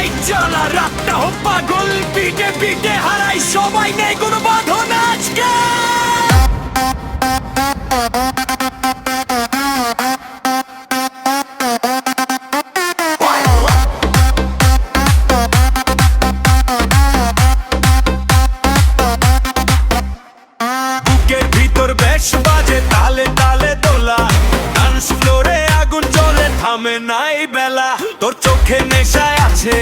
Light জ্বালা রাতটা হোক পাগল পিটে পিটে হারাই সবাই নেই কোনো বাঁধন আজকে বুকের ভিতর বেশ বাজে তালে তালে দোলা ডান্স ফ্লোরে আগুন জ্বলে থামে নাই বেলা তোর চোখে নেশায় আছে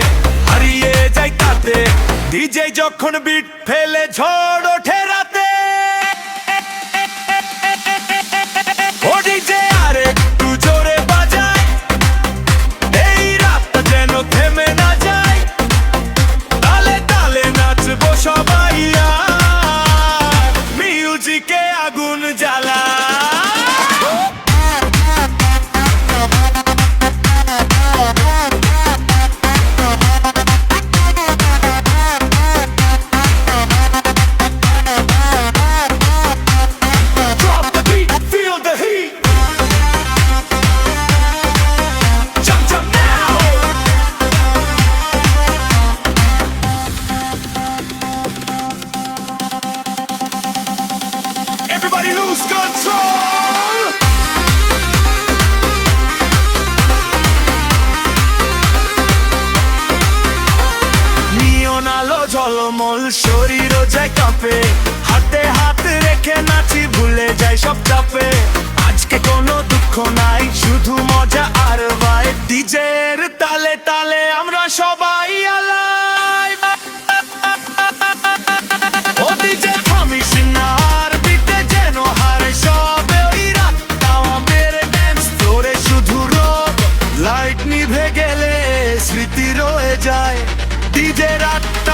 হারিয়ে যাই তাতে ডিজে যখন বিট ফেলে ঝড় ওঠে রাতে ও ডিজে আরেকটু জোরে বাজায় এই রাতটা যেন থেমে না যায় তালে তালে নাচবো সবাই আর মিউজিকে আগুন জ্বালা Everybody lose control! নিয়ন আলো ঝলমল শরীরও যায় কাঁপে হাতে হাত রেখে নাচি ভুলে যাই সব চাপে আজকে কোনো দুঃখ নাই শুধু মজা আর ভাই ডিজের তালে তালে আমরা সবাই আলাই ও ডিজে থামিস না আর বিটে যেন হারে সবে ওই রাতটা আমাদের ড্যান্স ফ্লোরে শুধু রোদ লাইট নিভে গেলে স্মৃতি রয়ে যায় ডিজে রাতটা